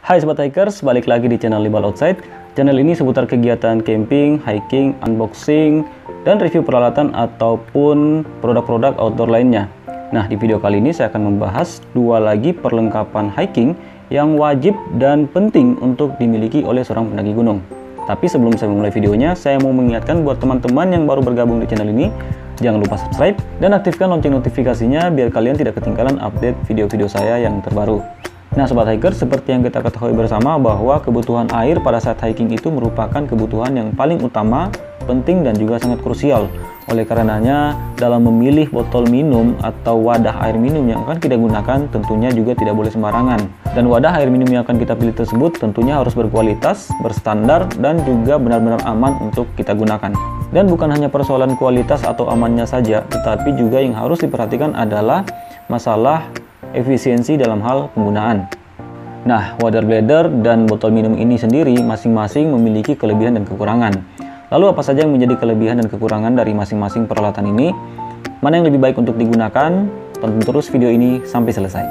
Hai Sobat Hikers, balik lagi di channel Libal Outside. Channel ini seputar kegiatan camping, hiking, unboxing, dan review peralatan ataupun produk-produk outdoor lainnya. Nah, di video kali ini saya akan membahas dua lagi perlengkapan hiking yang wajib dan penting untuk dimiliki oleh seorang pendaki gunung. Tapi sebelum saya memulai videonya, saya mau mengingatkan buat teman-teman yang baru bergabung di channel ini, jangan lupa subscribe dan aktifkan lonceng notifikasinya biar kalian tidak ketinggalan update video-video saya yang terbaru. Nah Sobat Hiker, seperti yang kita ketahui bersama bahwa kebutuhan air pada saat hiking itu merupakan kebutuhan yang paling utama, penting, dan juga sangat krusial. Oleh karenanya, dalam memilih botol minum atau wadah air minum yang akan kita gunakan tentunya juga tidak boleh sembarangan. Dan wadah air minum yang akan kita pilih tersebut tentunya harus berkualitas, berstandar, dan juga benar-benar aman untuk kita gunakan. Dan bukan hanya persoalan kualitas atau amannya saja, tetapi juga yang harus diperhatikan adalah masalah efisiensi dalam hal penggunaan. Nah, water bladder dan botol minum ini sendiri masing-masing memiliki kelebihan dan kekurangan. Lalu apa saja yang menjadi kelebihan dan kekurangan dari masing-masing peralatan ini? Mana yang lebih baik untuk digunakan? Tonton terus video ini sampai selesai.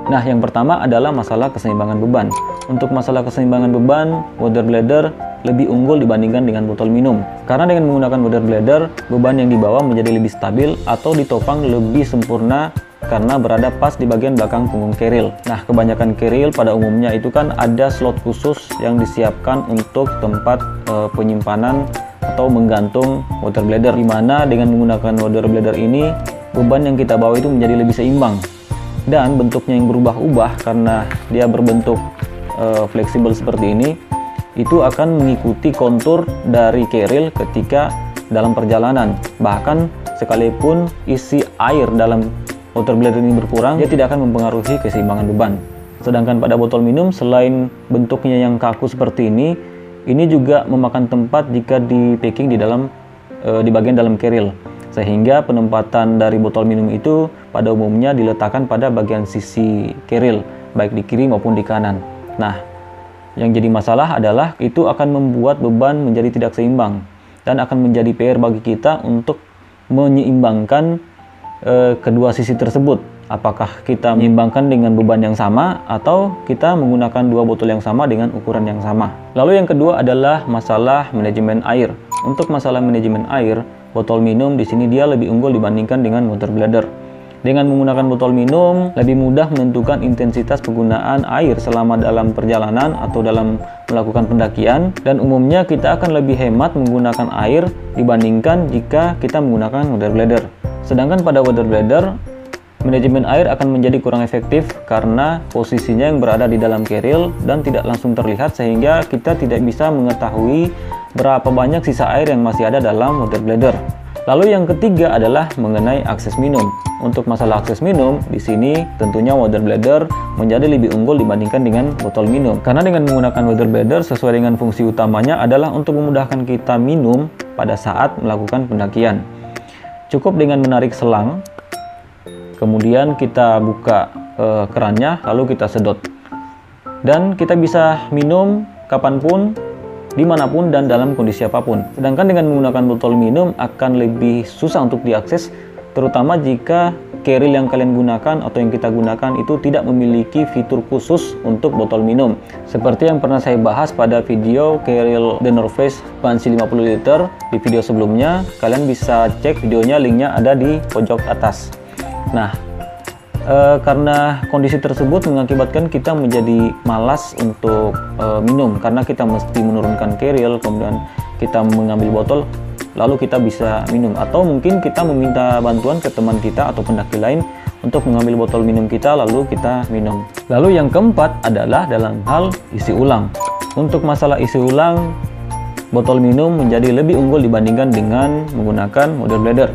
Nah, yang pertama adalah masalah keseimbangan beban. Untuk masalah keseimbangan beban, water bladder lebih unggul dibandingkan dengan botol minum. Karena dengan menggunakan water bladder, beban yang dibawa menjadi lebih stabil atau ditopang lebih sempurna karena berada pas di bagian belakang punggung keril. Nah, kebanyakan keril pada umumnya itu kan ada slot khusus yang disiapkan untuk tempat penyimpanan atau menggantung water bladder, dimana dengan menggunakan water bladder ini, beban yang kita bawa itu menjadi lebih seimbang. Dan bentuknya yang berubah-ubah karena dia berbentuk fleksibel seperti ini, itu akan mengikuti kontur dari keril ketika dalam perjalanan. Bahkan sekalipun isi air dalam water bladder ini berkurang, dia tidak akan mempengaruhi keseimbangan beban. Sedangkan pada botol minum, selain bentuknya yang kaku seperti ini juga memakan tempat jika di packing di bagian dalam keril, sehingga penempatan dari botol minum itu pada umumnya diletakkan pada bagian sisi keril, baik di kiri maupun di kanan. Nah, yang jadi masalah adalah itu akan membuat beban menjadi tidak seimbang dan akan menjadi PR bagi kita untuk menyeimbangkan kedua sisi tersebut. Apakah kita menyeimbangkan dengan beban yang sama atau kita menggunakan dua botol yang sama dengan ukuran yang sama. Lalu yang kedua adalah masalah manajemen air. Untuk masalah manajemen air, botol minum di sini dia lebih unggul dibandingkan dengan water bladder. Dengan menggunakan botol minum, lebih mudah menentukan intensitas penggunaan air selama dalam perjalanan atau dalam melakukan pendakian, dan umumnya kita akan lebih hemat menggunakan air dibandingkan jika kita menggunakan water bladder. Sedangkan pada water bladder, manajemen air akan menjadi kurang efektif karena posisinya yang berada di dalam keril dan tidak langsung terlihat, sehingga kita tidak bisa mengetahui berapa banyak sisa air yang masih ada dalam water bladder. Lalu yang ketiga adalah mengenai akses minum. Untuk masalah akses minum, di sini tentunya water bladder menjadi lebih unggul dibandingkan dengan botol minum. Karena dengan menggunakan water bladder sesuai dengan fungsi utamanya adalah untuk memudahkan kita minum pada saat melakukan pendakian. Cukup dengan menarik selang, kemudian kita buka kerannya, lalu kita sedot. Dan kita bisa minum kapanpun, dimanapun, dan dalam kondisi apapun. Sedangkan dengan menggunakan botol minum akan lebih susah untuk diakses, terutama jika keril yang kalian gunakan atau yang kita gunakan itu tidak memiliki fitur khusus untuk botol minum. Seperti yang pernah saya bahas pada video keril The North Face panci 50 liter di video sebelumnya, kalian bisa cek videonya, linknya ada di pojok atas. Nah, karena kondisi tersebut mengakibatkan kita menjadi malas untuk minum, karena kita mesti menurunkan keril, kemudian kita mengambil botol, lalu kita bisa minum. Atau mungkin kita meminta bantuan ke teman kita atau pendaki lain untuk mengambil botol minum kita, lalu kita minum. Lalu yang keempat adalah dalam hal isi ulang. Untuk masalah isi ulang, botol minum menjadi lebih unggul dibandingkan dengan menggunakan water bladder.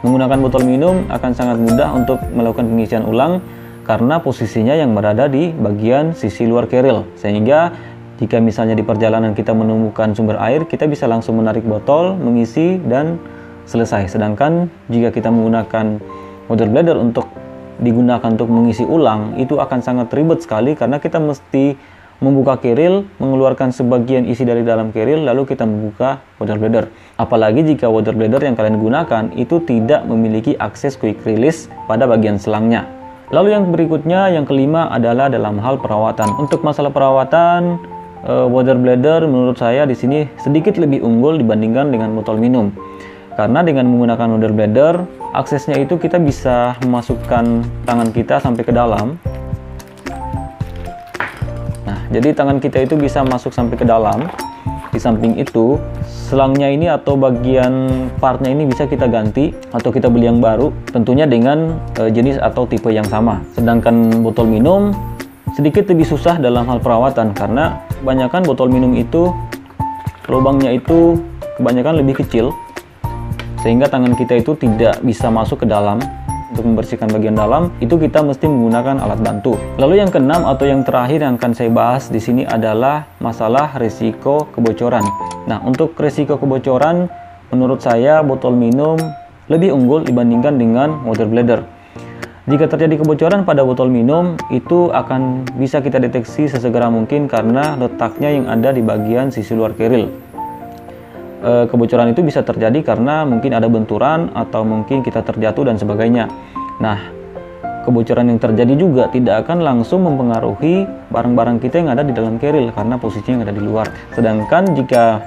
Menggunakan botol minum akan sangat mudah untuk melakukan pengisian ulang karena posisinya yang berada di bagian sisi luar keril, sehingga jika misalnya di perjalanan kita menemukan sumber air, kita bisa langsung menarik botol, mengisi, dan selesai. Sedangkan jika kita menggunakan water bladder untuk digunakan untuk mengisi ulang, itu akan sangat ribet sekali karena kita mesti membuka keril, mengeluarkan sebagian isi dari dalam keril, lalu kita membuka water bladder. Apalagi jika water bladder yang kalian gunakan itu tidak memiliki akses quick release pada bagian selangnya. Lalu yang berikutnya, yang kelima adalah dalam hal perawatan. Untuk masalah perawatan, water bladder menurut saya di sini sedikit lebih unggul dibandingkan dengan botol minum. Karena dengan menggunakan water bladder, aksesnya itu kita bisa memasukkan tangan kita sampai ke dalam. Nah, jadi tangan kita itu bisa masuk sampai ke dalam. Di samping itu, selangnya ini atau bagian partnya ini bisa kita ganti atau kita beli yang baru, tentunya dengan jenis atau tipe yang sama. Sedangkan botol minum sedikit lebih susah dalam hal perawatan karena kebanyakan botol minum itu lubangnya itu kebanyakan lebih kecil sehingga tangan kita itu tidak bisa masuk ke dalam. Untuk membersihkan bagian dalam itu kita mesti menggunakan alat bantu. Lalu yang keenam atau yang terakhir yang akan saya bahas di sini adalah masalah risiko kebocoran. Nah, untuk risiko kebocoran menurut saya botol minum lebih unggul dibandingkan dengan water bladder. Jika terjadi kebocoran pada botol minum, itu akan bisa kita deteksi sesegera mungkin karena letaknya yang ada di bagian sisi luar keril. Kebocoran itu bisa terjadi karena mungkin ada benturan atau mungkin kita terjatuh dan sebagainya. Nah, kebocoran yang terjadi juga tidak akan langsung mempengaruhi barang-barang kita yang ada di dalam keril karena posisinya yang ada di luar. Sedangkan jika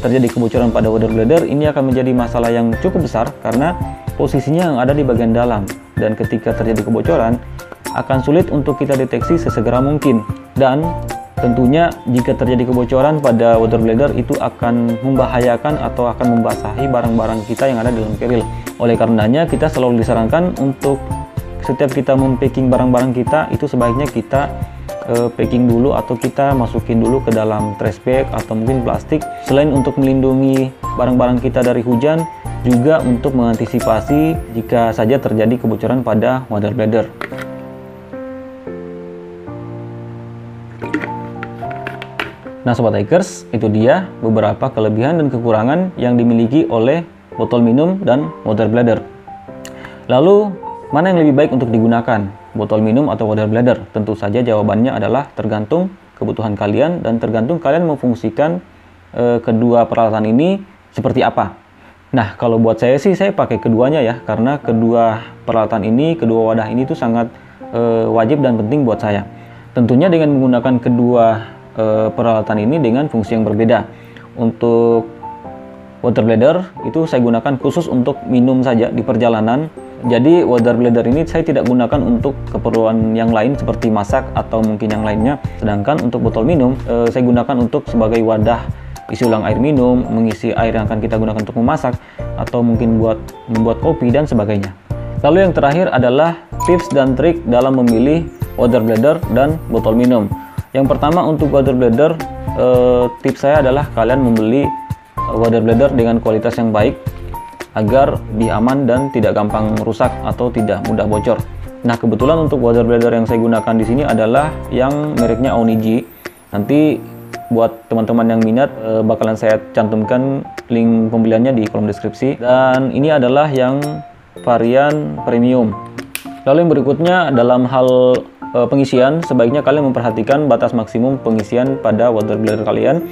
terjadi kebocoran pada water bladder, ini akan menjadi masalah yang cukup besar karena posisinya yang ada di bagian dalam. Dan ketika terjadi kebocoran, akan sulit untuk kita deteksi sesegera mungkin. Dan tentunya jika terjadi kebocoran pada water bladder itu akan membahayakan atau akan membasahi barang-barang kita yang ada di dalam keril. Oleh karenanya kita selalu disarankan untuk setiap kita mempacking barang-barang kita itu sebaiknya kita packing dulu atau kita masukin dulu ke dalam trash bag atau mungkin plastik. Selain untuk melindungi barang-barang kita dari hujan, juga untuk mengantisipasi jika saja terjadi kebocoran pada water bladder. Nah Sobat Hikers, itu dia beberapa kelebihan dan kekurangan yang dimiliki oleh botol minum dan water bladder. Lalu, mana yang lebih baik untuk digunakan? Botol minum atau water bladder? Tentu saja jawabannya adalah tergantung kebutuhan kalian dan tergantung kalian memfungsikan kedua peralatan ini seperti apa. Nah, kalau buat saya sih, saya pakai keduanya ya, karena kedua peralatan ini, kedua wadah ini tuh sangat wajib dan penting buat saya. Tentunya dengan menggunakan kedua peralatan ini dengan fungsi yang berbeda. Untuk water bladder itu saya gunakan khusus untuk minum saja di perjalanan. Jadi water bladder ini saya tidak gunakan untuk keperluan yang lain seperti masak atau mungkin yang lainnya. Sedangkan untuk botol minum saya gunakan untuk sebagai wadah isi ulang air minum, mengisi air yang akan kita gunakan untuk memasak, atau mungkin membuat kopi dan sebagainya. Lalu yang terakhir adalah tips dan trik dalam memilih water bladder dan botol minum. Yang pertama untuk water bladder, tips saya adalah kalian membeli water bladder dengan kualitas yang baik agar lebih aman dan tidak gampang rusak atau tidak mudah bocor. Nah kebetulan untuk water bladder yang saya gunakan di sini adalah yang mereknya Onigi. Nanti buat teman-teman yang minat bakalan saya cantumkan link pembeliannya di kolom deskripsi. Dan ini adalah yang varian premium. Lalu yang berikutnya dalam hal pengisian, sebaiknya kalian memperhatikan batas maksimum pengisian pada water bladder kalian.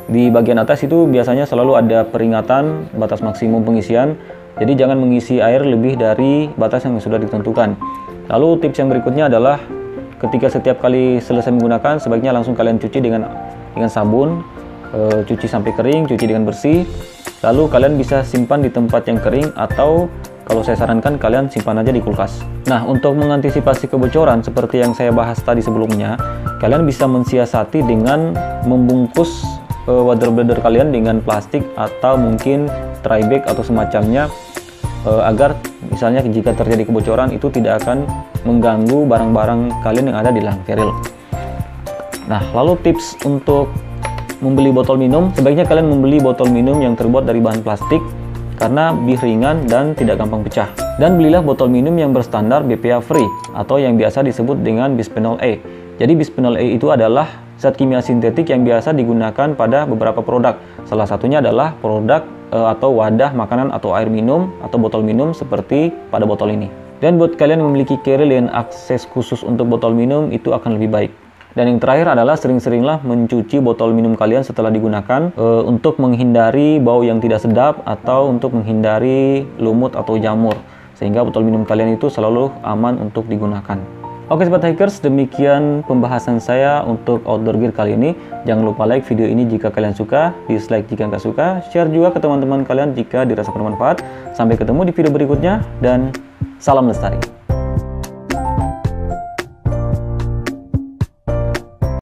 Di bagian atas itu biasanya selalu ada peringatan batas maksimum pengisian, jadi jangan mengisi air lebih dari batas yang sudah ditentukan. Lalu tips yang berikutnya adalah ketika setiap kali selesai menggunakan, sebaiknya langsung kalian cuci dengan sabun, cuci sampai kering, cuci dengan bersih. Lalu kalian bisa simpan di tempat yang kering atau kalau saya sarankan kalian simpan aja di kulkas. Nah, untuk mengantisipasi kebocoran seperti yang saya bahas tadi sebelumnya, kalian bisa mensiasati dengan membungkus water bladder kalian dengan plastik atau mungkin try bag atau semacamnya, agar misalnya jika terjadi kebocoran itu tidak akan mengganggu barang-barang kalian yang ada di dalam keril. Nah, lalu tips untuk membeli botol minum, sebaiknya kalian membeli botol minum yang terbuat dari bahan plastik karena lebih ringan dan tidak gampang pecah. Dan belilah botol minum yang berstandar BPA free atau yang biasa disebut dengan bisphenol A. Jadi bisphenol A itu adalah zat kimia sintetik yang biasa digunakan pada beberapa produk. Salah satunya adalah produk atau wadah makanan atau air minum atau botol minum seperti pada botol ini. Dan buat kalian yang memiliki keril dengan akses khusus untuk botol minum itu akan lebih baik. Dan yang terakhir adalah sering-seringlah mencuci botol minum kalian setelah digunakan untuk menghindari bau yang tidak sedap atau untuk menghindari lumut atau jamur, sehingga botol minum kalian itu selalu aman untuk digunakan. Oke sobat hikers, demikian pembahasan saya untuk outdoor gear kali ini. Jangan lupa like video ini jika kalian suka, dislike jika nggak suka, share juga ke teman-teman kalian jika dirasa bermanfaat. Sampai ketemu di video berikutnya dan salam lestari.